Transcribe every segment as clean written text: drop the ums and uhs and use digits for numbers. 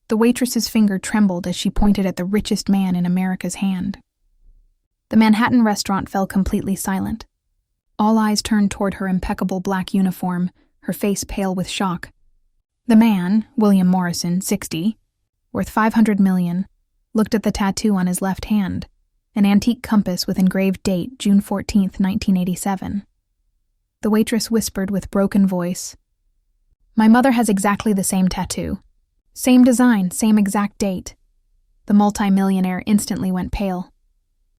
The waitress's finger trembled as she pointed at the richest man in America's hand. The Manhattan restaurant fell completely silent. All eyes turned toward her impeccable black uniform, her face pale with shock. The man, William Morrison, 60, worth $500 million, looked at the tattoo on his left hand, an antique compass with engraved date June 14, 1987. The waitress whispered with broken voice, "My mother has exactly the same tattoo. Same design, same exact date." The multimillionaire instantly went pale.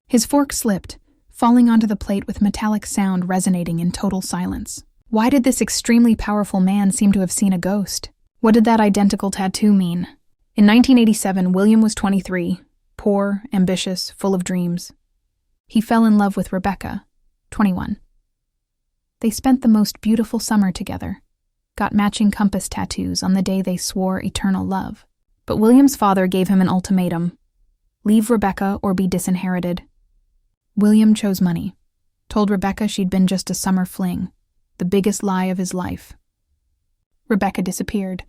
His fork slipped, falling onto the plate with metallic sound resonating in total silence. Why did this extremely powerful man seem to have seen a ghost? What did that identical tattoo mean? In 1987, William was 23, poor, ambitious, full of dreams. He fell in love with Rebecca, 21. They spent the most beautiful summer together, got matching compass tattoos on the day they swore eternal love. But William's father gave him an ultimatum: leave Rebecca or be disinherited. William chose money, told Rebecca she'd been just a summer fling, the biggest lie of his life. Rebecca disappeared.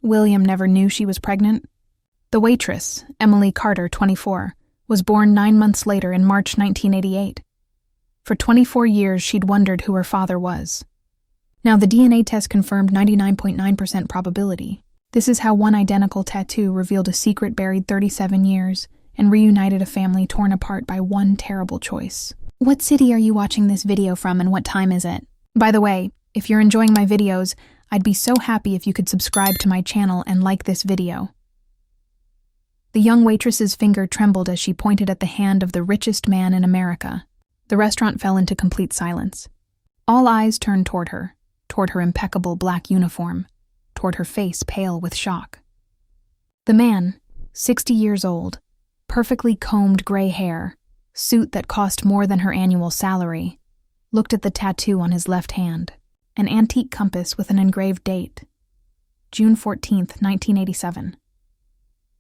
William never knew she was pregnant. The waitress, Emily Carter, 24, was born 9 months later in March 1988. For 24 years, she'd wondered who her father was. Now, the DNA test confirmed 99.9% probability. This is how one identical tattoo revealed a secret buried 37 years and reunited a family torn apart by one terrible choice. What city are you watching this video from, and what time is it? By the way, if you're enjoying my videos, I'd be so happy if you could subscribe to my channel and like this video. The young waitress's finger trembled as she pointed at the hand of the richest man in America. The restaurant fell into complete silence. All eyes turned toward her impeccable black uniform, toward her face pale with shock. The man, 60 years old, perfectly combed gray hair, suit that cost more than her annual salary, looked at the tattoo on his left hand, an antique compass with an engraved date, June 14, 1987.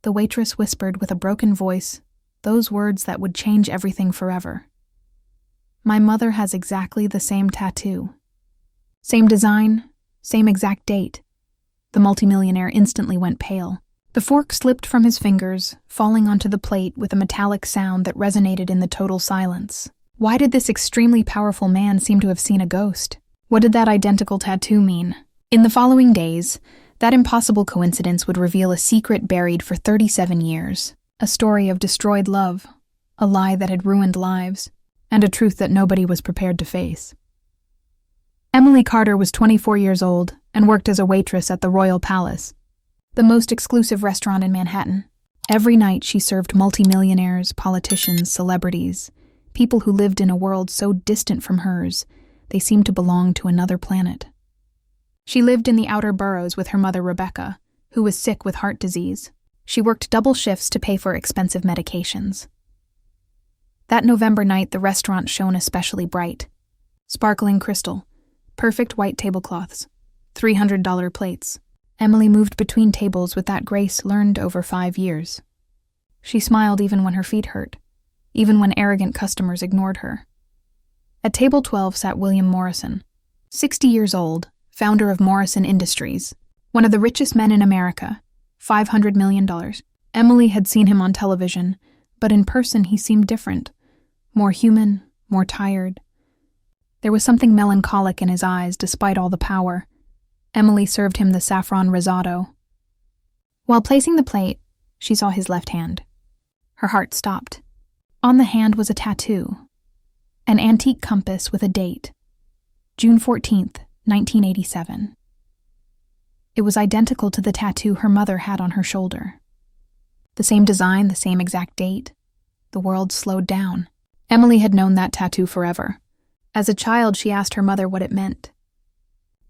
The waitress whispered with a broken voice those words that would change everything forever. My mother has exactly the same tattoo. Same design, same exact date. The multimillionaire instantly went pale. The fork slipped from his fingers, falling onto the plate with a metallic sound that resonated in the total silence. Why did this extremely powerful man seem to have seen a ghost? What did that identical tattoo mean? In the following days, that impossible coincidence would reveal a secret buried for 37 years, a story of destroyed love, a lie that had ruined lives, and a truth that nobody was prepared to face. Emily Carter was 24 years old and worked as a waitress at the Royal Palace, the most exclusive restaurant in Manhattan. Every night she served multimillionaires, politicians, celebrities, people who lived in a world so distant from hers, they seemed to belong to another planet. She lived in the outer boroughs with her mother Rebecca, who was sick with heart disease. She worked double shifts to pay for expensive medications. That November night, the restaurant shone especially bright. Sparkling crystal, perfect white tablecloths, $300 plates. Emily moved between tables with that grace learned over 5 years. She smiled even when her feet hurt, even when arrogant customers ignored her. At table 12 sat William Morrison, 60 years old, founder of Morrison Industries, one of the richest men in America, $500 million. Emily had seen him on television, but in person he seemed different, more human, more tired. There was something melancholic in his eyes despite all the power. Emily served him the saffron risotto. While placing the plate, she saw his left hand. Her heart stopped. On the hand was a tattoo, an antique compass with a date, June 14th, 1987. It was identical to the tattoo her mother had on her shoulder. The same design, the same exact date. The world slowed down. Emily had known that tattoo forever. As a child, she asked her mother what it meant.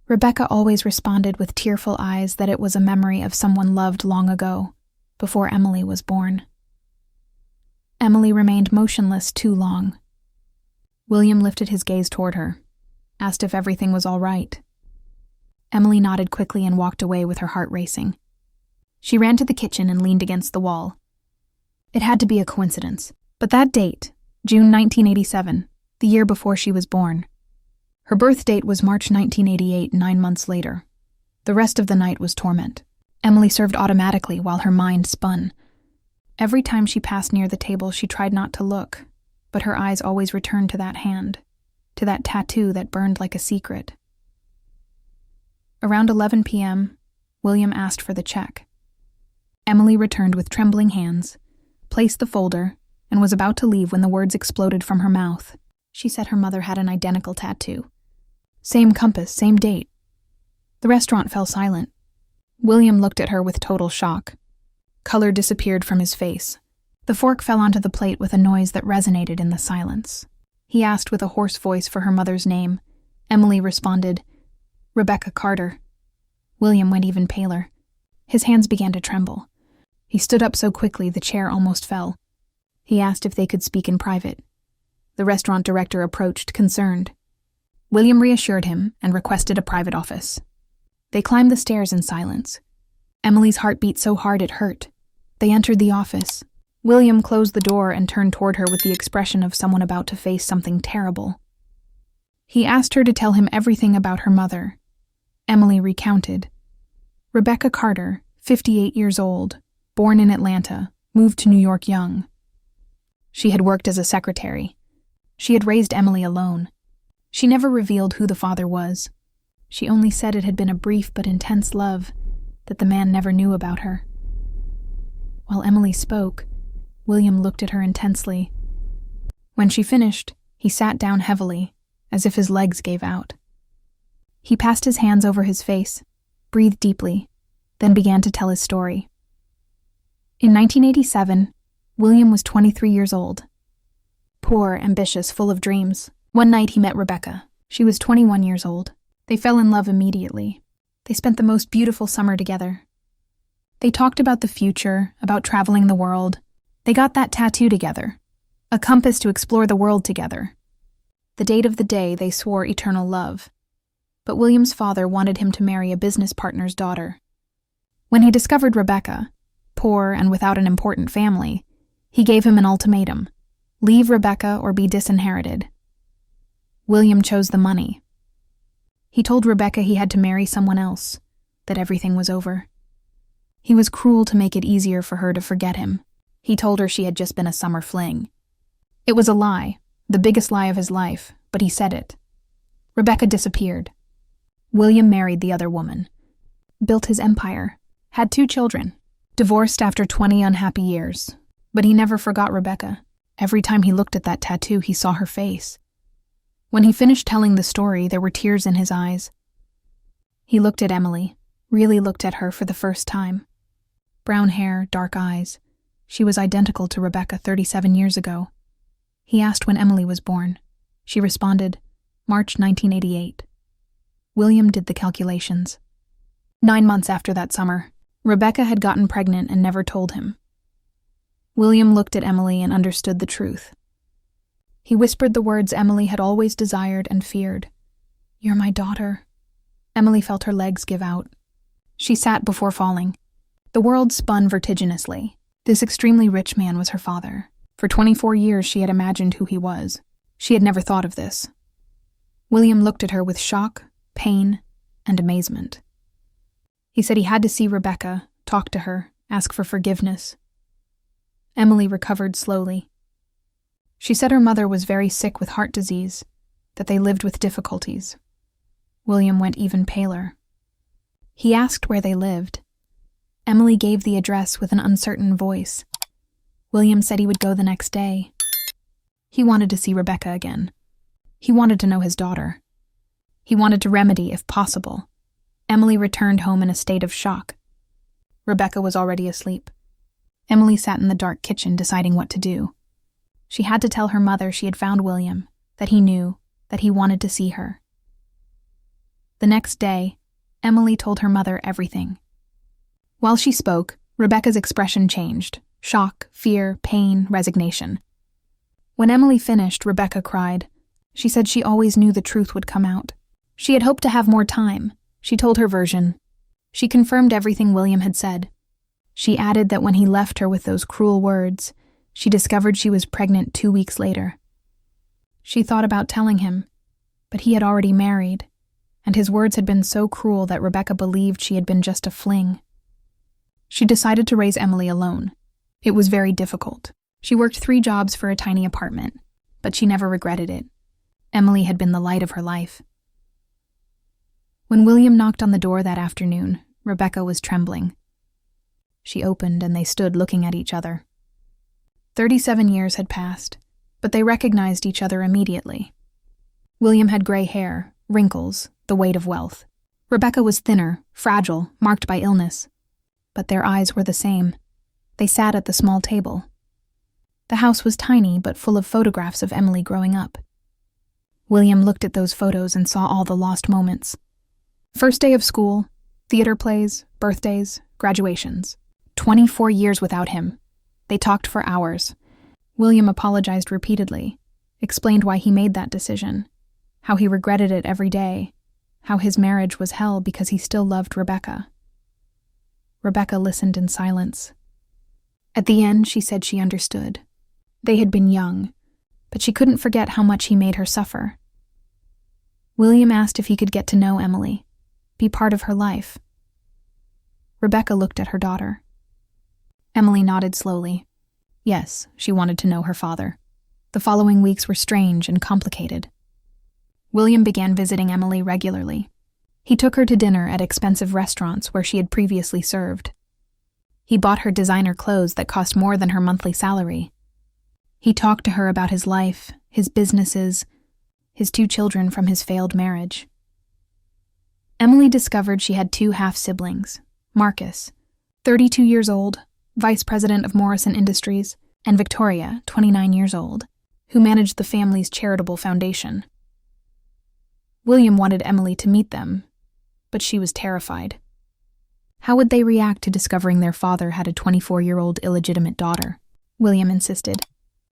Rebecca always responded with tearful eyes that it was a memory of someone loved long ago, before Emily was born. Emily remained motionless too long. William lifted his gaze toward her, asked if everything was all right. Emily nodded quickly and walked away with her heart racing. She ran to the kitchen and leaned against the wall. It had to be a coincidence, but that date, June 1987, the year before she was born. Her birth date was March 1988, 9 months later. The rest of the night was torment. Emily served automatically while her mind spun. Every time she passed near the table, she tried not to look, but her eyes always returned to that hand, to that tattoo that burned like a secret. Around 11 p.m., William asked for the check. Emily returned with trembling hands, placed the folder, and was about to leave when the words exploded from her mouth. She said her mother had an identical tattoo. Same compass, same date. The restaurant fell silent. William looked at her with total shock. Color disappeared from his face. The fork fell onto the plate with a noise that resonated in the silence. He asked with a hoarse voice for her mother's name. Emily responded, "Rebecca Carter." William went even paler. His hands began to tremble. He stood up so quickly the chair almost fell. He asked if they could speak in private. The restaurant director approached, concerned. William reassured him and requested a private office. They climbed the stairs in silence. Emily's heart beat so hard it hurt. They entered the office. William closed the door and turned toward her with the expression of someone about to face something terrible. He asked her to tell him everything about her mother. Emily recounted. Rebecca Carter, 58 years old, born in Atlanta, moved to New York young. She had worked as a secretary. She had raised Emily alone. She never revealed who the father was. She only said it had been a brief but intense love, that the man never knew about her. While Emily spoke, William looked at her intensely. When she finished, he sat down heavily, as if his legs gave out. He passed his hands over his face, breathed deeply, then began to tell his story. In 1987, William was 23 years old. Poor, ambitious, full of dreams. One night he met Rebecca. She was 21 years old. They fell in love immediately. They spent the most beautiful summer together. They talked about the future, about traveling the world. They got that tattoo together, a compass to explore the world together. The date of the day, they swore eternal love. But William's father wanted him to marry a business partner's daughter. When he discovered Rebecca, poor and without an important family, he gave him an ultimatum: leave Rebecca or be disinherited. William chose the money. He told Rebecca he had to marry someone else, that everything was over. He was cruel to make it easier for her to forget him. He told her she had just been a summer fling. It was a lie, the biggest lie of his life, but he said it. Rebecca disappeared. William married the other woman, built his empire, had 2 children, divorced after 20 unhappy years. But he never forgot Rebecca. Every time he looked at that tattoo, he saw her face. When he finished telling the story, there were tears in his eyes. He looked at Emily, really looked at her for the first time. Brown hair, dark eyes. She was identical to Rebecca 37 years ago. He asked when Emily was born. She responded, March 1988. William did the calculations. 9 months after that summer, Rebecca had gotten pregnant and never told him. William looked at Emily and understood the truth. He whispered the words Emily had always desired and feared. "You're my daughter." Emily felt her legs give out. She sat before falling. The world spun vertiginously. This extremely rich man was her father. For 24 years she had imagined who he was. She had never thought of this. William looked at her with shock, pain, and amazement. He said he had to see Rebecca, talk to her, ask for forgiveness. Emily recovered slowly. She said her mother was very sick with heart disease, that they lived with difficulties. William went even paler. He asked where they lived. Emily gave the address with an uncertain voice. William said he would go the next day. He wanted to see Rebecca again. He wanted to know his daughter. He wanted to remedy, if possible. Emily returned home in a state of shock. Rebecca was already asleep. Emily sat in the dark kitchen deciding what to do. She had to tell her mother she had found William, that he knew, that he wanted to see her. The next day, Emily told her mother everything. While she spoke, Rebecca's expression changed: shock, fear, pain, resignation. When Emily finished, Rebecca cried. She said she always knew the truth would come out. She had hoped to have more time. She told her version. She confirmed everything William had said. She added that when he left her with those cruel words, she discovered she was pregnant 2 weeks later. She thought about telling him, but he had already married, and his words had been so cruel that Rebecca believed she had been just a fling. She decided to raise Emily alone. It was very difficult. She worked 3 jobs for a tiny apartment, but she never regretted it. Emily had been the light of her life. When William knocked on the door that afternoon, Rebecca was trembling. She opened and they stood looking at each other. 37 years had passed, but they recognized each other immediately. William had gray hair, wrinkles, the weight of wealth. Rebecca was thinner, fragile, marked by illness. But their eyes were the same. They sat at the small table. The house was tiny but full of photographs of Emily growing up. William looked at those photos and saw all the lost moments. First day of school, theater plays, birthdays, graduations. 24 years without him. They talked for hours. William apologized repeatedly, explained why he made that decision, how he regretted it every day, how his marriage was hell because he still loved Rebecca. Rebecca listened in silence. At the end, she said she understood. They had been young, but she couldn't forget how much he made her suffer. William asked if he could get to know Emily, be part of her life. Rebecca looked at her daughter. Emily nodded slowly. Yes, she wanted to know her father. The following weeks were strange and complicated. William began visiting Emily regularly. He took her to dinner at expensive restaurants where she had previously served. He bought her designer clothes that cost more than her monthly salary. He talked to her about his life, his businesses, his 2 children from his failed marriage. Emily discovered she had 2 half-siblings, Marcus, 32 years old, vice president of Morrison Industries, and Victoria, 29 years old, who managed the family's charitable foundation. William wanted Emily to meet them, but she was terrified. How would they react to discovering their father had a 24-year-old illegitimate daughter? William insisted.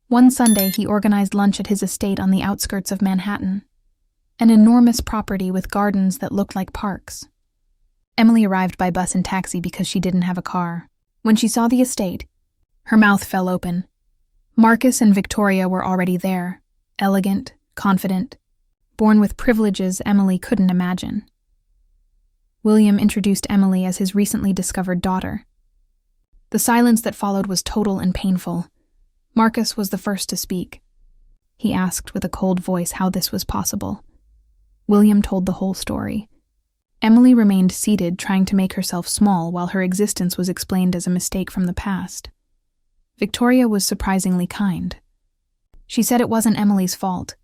One Sunday, he organized lunch at his estate on the outskirts of Manhattan, an enormous property with gardens that looked like parks. Emily arrived by bus and taxi because she didn't have a car. When she saw the estate, her mouth fell open. Marcus and Victoria were already there, elegant, confident, born with privileges Emily couldn't imagine. William introduced Emily as his recently discovered daughter. The silence that followed was total and painful. Marcus was the first to speak. He asked with a cold voice how this was possible. William told the whole story. Emily remained seated, trying to make herself small while her existence was explained as a mistake from the past. Victoria was surprisingly kind. She said it wasn't Emily's fault,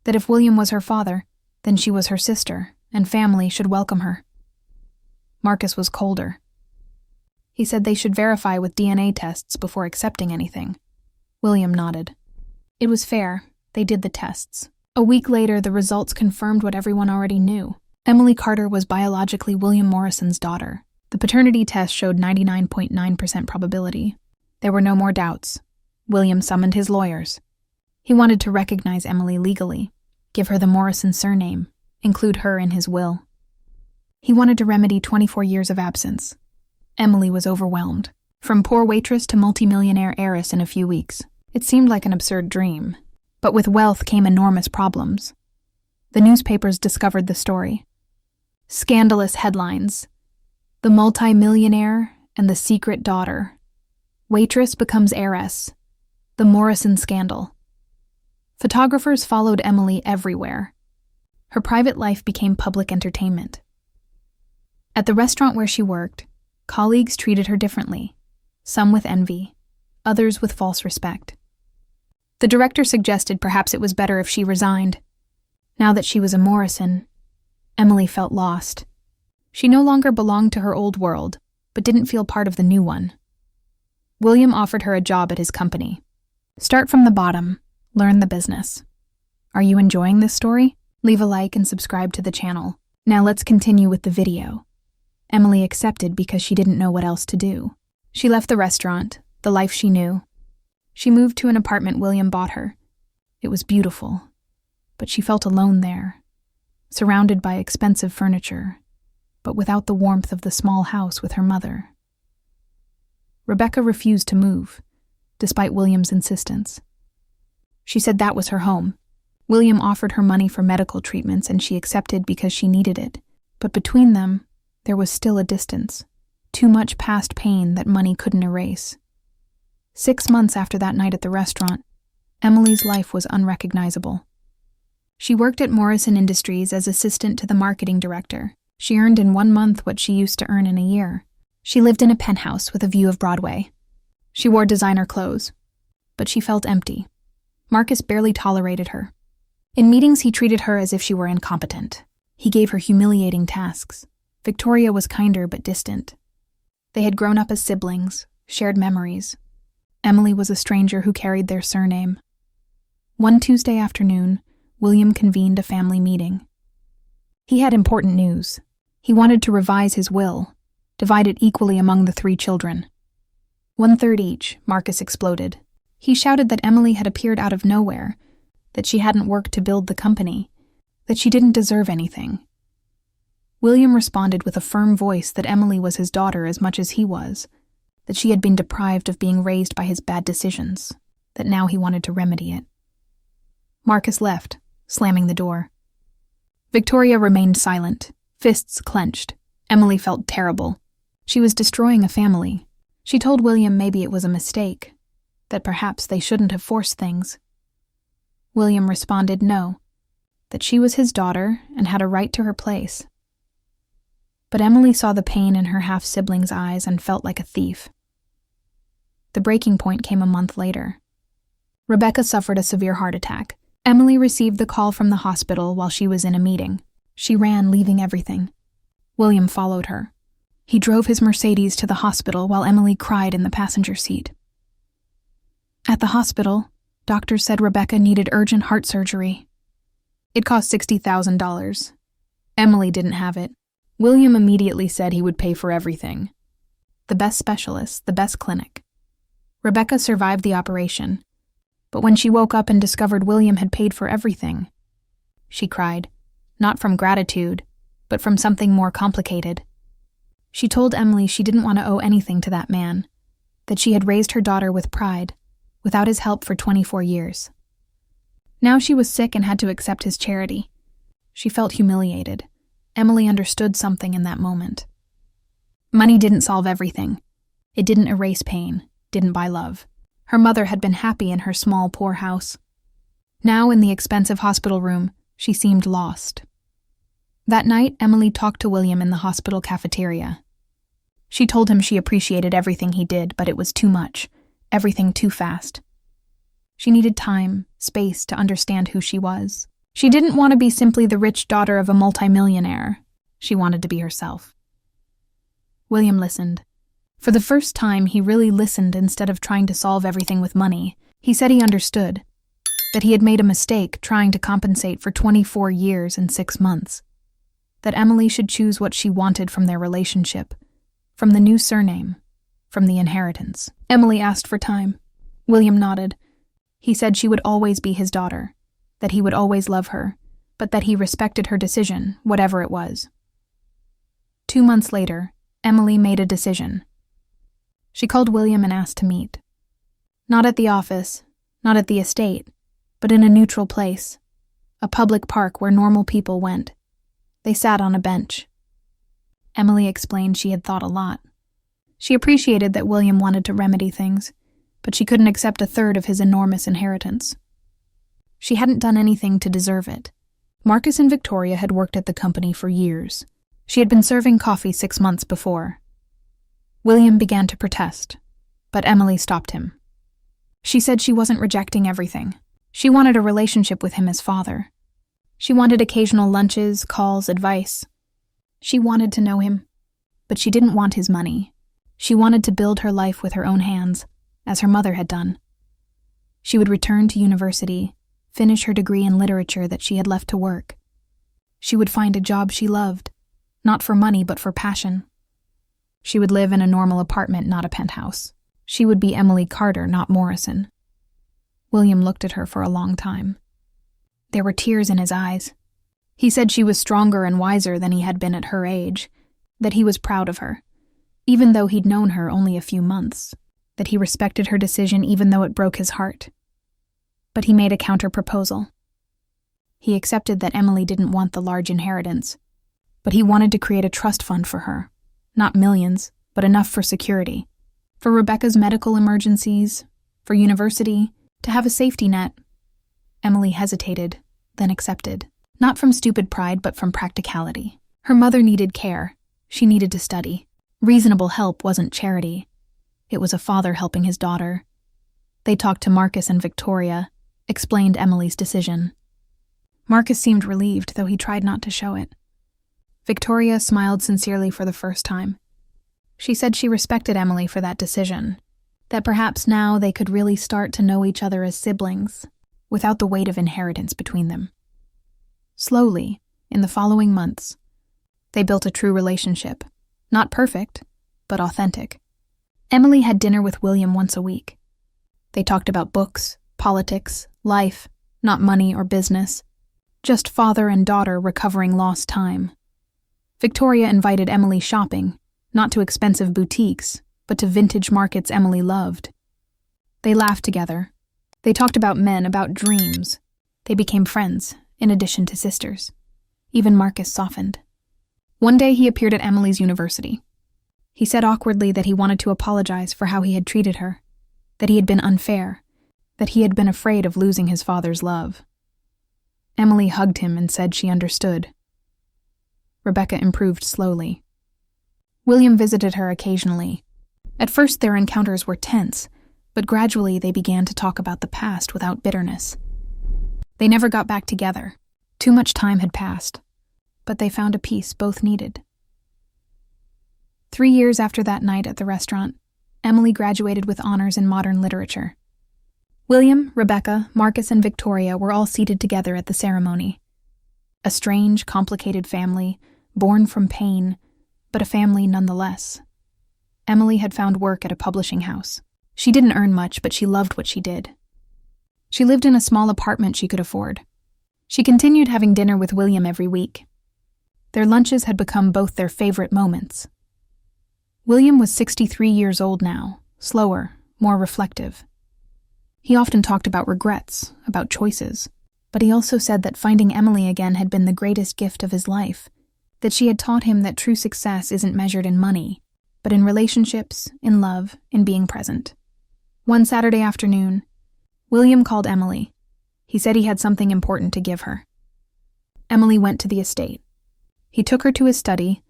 that if William was her father, then she was her sister, and family should welcome her. Marcus was colder. He said they should verify with DNA tests before accepting anything. William nodded. It was fair. They did the tests. A week later, the results confirmed what everyone already knew. Emily Carter was biologically William Morrison's daughter. The paternity test showed 99.9% probability. There were no more doubts. William summoned his lawyers. He wanted to recognize Emily legally, give her the Morrison surname, include her in his will. He wanted to remedy 24 years of absence. Emily was overwhelmed. From poor waitress to multimillionaire heiress in a few weeks. It seemed like an absurd dream. But with wealth came enormous problems. The newspapers discovered the story. Scandalous headlines. The multimillionaire and the secret daughter. Waitress becomes heiress. The Morrison scandal. Photographers followed Emily everywhere. Her private life became public entertainment. At the restaurant where she worked, colleagues treated her differently, some with envy, others with false respect. The director suggested perhaps it was better if she resigned. Now that she was a Morrison, Emily felt lost. She no longer belonged to her old world, but didn't feel part of the new one. William offered her a job at his company. Start from the bottom, learn the business. Are you enjoying this story? Leave a like and subscribe to the channel. Now let's continue with the video. Emily accepted because she didn't know what else to do. She left the restaurant, the life she knew. She moved to an apartment William bought her. It was beautiful, but she felt alone there, surrounded by expensive furniture, but without the warmth of the small house with her mother. Rebecca refused to move, despite William's insistence. She said that was her home. William offered her money for medical treatments and she accepted because she needed it, but between them, there was still a distance. too much past pain that money couldn't erase. 6 months after that night at the restaurant, Emily's life was unrecognizable. She worked at Morrison Industries as assistant to the marketing director. She earned in 1 month what she used to earn in a year. She lived in a penthouse with a view of Broadway. She wore designer clothes, but she felt empty. Marcus barely tolerated her. In meetings, he treated her as if she were incompetent. He gave her humiliating tasks. Victoria was kinder but distant. They had grown up as siblings, shared memories. Emily was a stranger who carried their surname. One Tuesday afternoon, William convened a family meeting. He had important news. He wanted to revise his will, divide it equally among the 3 children. 1/3 each, Marcus exploded. He shouted that Emily had appeared out of nowhere, that she hadn't worked to build the company, that she didn't deserve anything. William responded with a firm voice that Emily was his daughter as much as he was, that she had been deprived of being raised by his bad decisions, that now he wanted to remedy it. Marcus left, slamming the door. Victoria remained silent, fists clenched. Emily felt terrible. She was destroying a family. She told William maybe it was a mistake, that perhaps they shouldn't have forced things. William responded no, that she was his daughter and had a right to her place. But Emily saw the pain in her half-sibling's eyes and felt like a thief. The breaking point came a month later. Rebecca suffered a severe heart attack. Emily received the call from the hospital while she was in a meeting. She ran, leaving everything. William followed her. He drove his Mercedes to the hospital while Emily cried in the passenger seat. At the hospital, doctors said Rebecca needed urgent heart surgery. It cost $60,000. Emily didn't have it. William immediately said he would pay for everything. The best specialists, the best clinic. Rebecca survived the operation, but when she woke up and discovered William had paid for everything, she cried, not from gratitude, but from something more complicated. She told Emily she didn't want to owe anything to that man, that she had raised her daughter with pride, without his help for 24 years. Now she was sick and had to accept his charity. She felt humiliated. Emily understood something in that moment. Money didn't solve everything. It didn't erase pain, didn't buy love. Her mother had been happy in her small, poor house. Now, in the expensive hospital room, she seemed lost. That night, Emily talked to William in the hospital cafeteria. She told him she appreciated everything he did, but it was too much, everything too fast. She needed time, space to understand who she was. She didn't want to be simply the rich daughter of a multimillionaire. She wanted to be herself. William listened. For the first time, he really listened instead of trying to solve everything with money. He said he understood, that he had made a mistake trying to compensate for 24 years and 6 months, that Emily should choose what she wanted from their relationship, from the new surname, from the inheritance. Emily asked for time. William nodded. He said she would always be his daughter, that he would always love her, but that he respected her decision, whatever it was. 2 months later, Emily made a decision. She called William and asked to meet. Not at the office, not at the estate, but in a neutral place, a public park where normal people went. They sat on a bench. Emily explained she had thought a lot. She appreciated that William wanted to remedy things, but she couldn't accept 1/3 of his enormous inheritance. She hadn't done anything to deserve it. Marcus and Victoria had worked at the company for years. She had been serving coffee 6 months before. William began to protest, but Emily stopped him. She said she wasn't rejecting everything. She wanted a relationship with him as father. She wanted occasional lunches, calls, advice. She wanted to know him, but she didn't want his money. She wanted to build her life with her own hands, as her mother had done. She would return to university, finish her degree in literature that she had left to work. She would find a job she loved, not for money but for passion. She would live in a normal apartment, not a penthouse. She would be Emily Carter, not Morrison. William looked at her for a long time. There were tears in his eyes. He said she was stronger and wiser than he had been at her age, that he was proud of her, even though he'd known her only a few months, that he respected her decision even though it broke his heart. But he made a counter-proposal. He accepted that Emily didn't want the large inheritance, but he wanted to create a trust fund for her, not millions, but enough for security. For Rebecca's medical emergencies, for university, to have a safety net. Emily hesitated, then accepted. Not from stupid pride, but from practicality. Her mother needed care. She needed to study. Reasonable help wasn't charity. It was a father helping his daughter. They talked to Marcus and Victoria, explained Emily's decision. Marcus seemed relieved, though he tried not to show it. Victoria smiled sincerely for the first time. She said she respected Emily for that decision, that perhaps now they could really start to know each other as siblings, without the weight of inheritance between them. Slowly, in the following months, they built a true relationship. Not perfect, but authentic. Emily had dinner with William once a week. They talked about books, politics, life, not money or business. Just father and daughter recovering lost time. Victoria invited Emily shopping, not to expensive boutiques, but to vintage markets Emily loved. They laughed together. They talked about men, about dreams. They became friends, in addition to sisters. Even Marcus softened. One day he appeared at Emily's university. He said awkwardly that he wanted to apologize for how he had treated her, that he had been unfair, that he had been afraid of losing his father's love. Emily hugged him and said she understood. Rebecca improved slowly. William visited her occasionally. At first their encounters were tense, but gradually they began to talk about the past without bitterness. They never got back together. Too much time had passed, but they found a peace both needed. 3 years after that night at the restaurant, Emily graduated with honors in modern literature. William, Rebecca, Marcus, and Victoria were all seated together at the ceremony. A strange, complicated family, born from pain, but a family nonetheless. Emily had found work at a publishing house. She didn't earn much, but she loved what she did. She lived in a small apartment she could afford. She continued having dinner with William every week. Their lunches had become both their favorite moments. William was 63 years old now, slower, more reflective. He often talked about regrets, about choices, but he also said that finding Emily again had been the greatest gift of his life, that she had taught him that true success isn't measured in money, but in relationships, in love, in being present. One Saturday afternoon, William called Emily. He said he had something important to give her. Emily went to the estate. He took her to his study,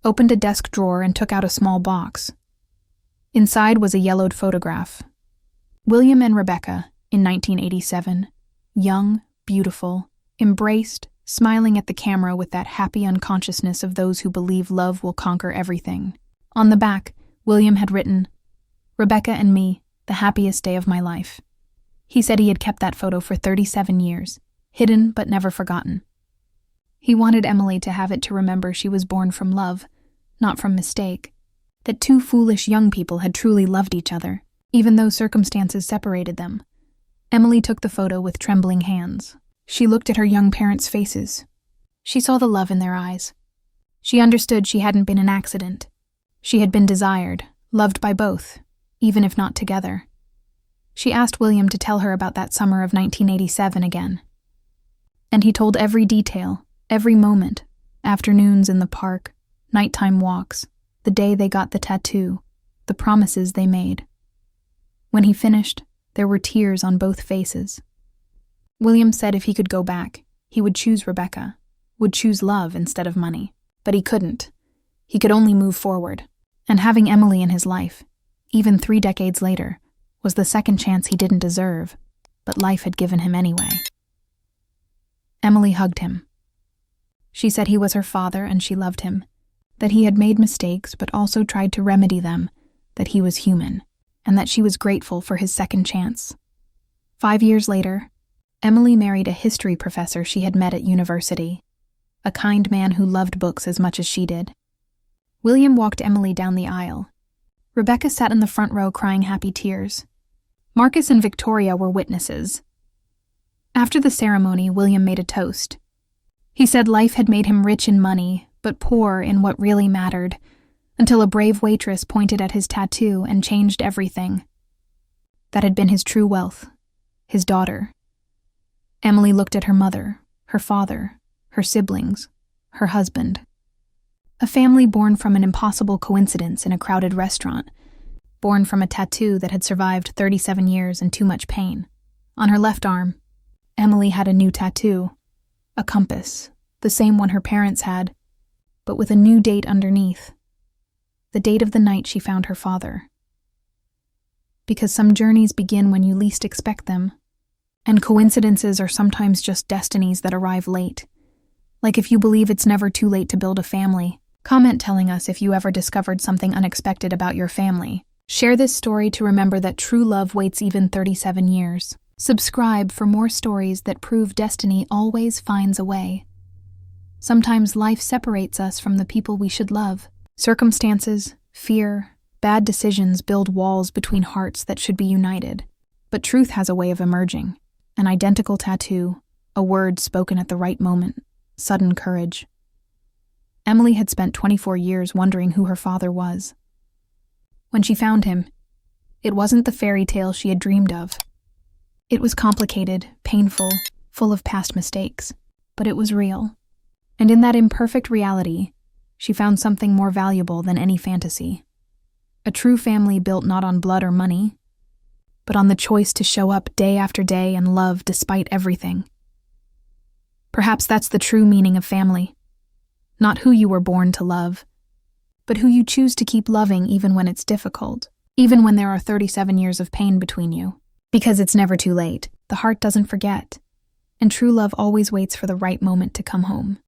opened a desk drawer, and took out a small box. Inside was a yellowed photograph. William and Rebecca, in 1987, young, beautiful, embraced, smiling at the camera with that happy unconsciousness of those who believe love will conquer everything. On the back, William had written, "Rebecca and me, the happiest day of my life." He said he had kept that photo for 37 years, hidden but never forgotten. He wanted Emily to have it to remember she was born from love, not from mistake, that two foolish young people had truly loved each other, even though circumstances separated them. Emily took the photo with trembling hands. She looked at her young parents' faces. She saw the love in their eyes. She understood she hadn't been an accident. She had been desired, loved by both, even if not together. She asked William to tell her about that summer of 1987 again. And he told every detail, every moment, afternoons in the park, nighttime walks, the day they got the tattoo, the promises they made. When he finished, there were tears on both faces. William said if he could go back, he would choose Rebecca, would choose love instead of money. But he couldn't. He could only move forward. And having Emily in his life, even 3 decades later, was the second chance he didn't deserve, but life had given him anyway. Emily hugged him. She said he was her father and she loved him, that he had made mistakes but also tried to remedy them, that he was human, and that she was grateful for his second chance. 5 years later, Emily married a history professor she had met at university, a kind man who loved books as much as she did. William walked Emily down the aisle. Rebecca sat in the front row crying happy tears. Marcus and Victoria were witnesses. After the ceremony, William made a toast. He said life had made him rich in money, but poor in what really mattered, until a brave waitress pointed at his tattoo and changed everything. That had been his true wealth, his daughter. Emily looked at her mother, her father, her siblings, her husband. A family born from an impossible coincidence in a crowded restaurant, born from a tattoo that had survived 37 years and too much pain. On her left arm, Emily had a new tattoo, a compass, the same one her parents had, but with a new date underneath, the date of the night she found her father. Because some journeys begin when you least expect them, and coincidences are sometimes just destinies that arrive late. Like if you believe it's never too late to build a family. Comment telling us if you ever discovered something unexpected about your family. Share this story to remember that true love waits even 37 years. Subscribe for more stories that prove destiny always finds a way. Sometimes life separates us from the people we should love. Circumstances, fear, bad decisions build walls between hearts that should be united. But truth has a way of emerging. An identical tattoo, a word spoken at the right moment, sudden courage. Emily had spent 24 years wondering who her father was. When she found him, it wasn't the fairy tale she had dreamed of. It was complicated, painful, full of past mistakes, but it was real. And in that imperfect reality, she found something more valuable than any fantasy. A true family built not on blood or money, but on the choice to show up day after day and love despite everything. Perhaps that's the true meaning of family. Not who you were born to love, but who you choose to keep loving even when it's difficult, even when there are 37 years of pain between you. Because it's never too late, the heart doesn't forget, and true love always waits for the right moment to come home.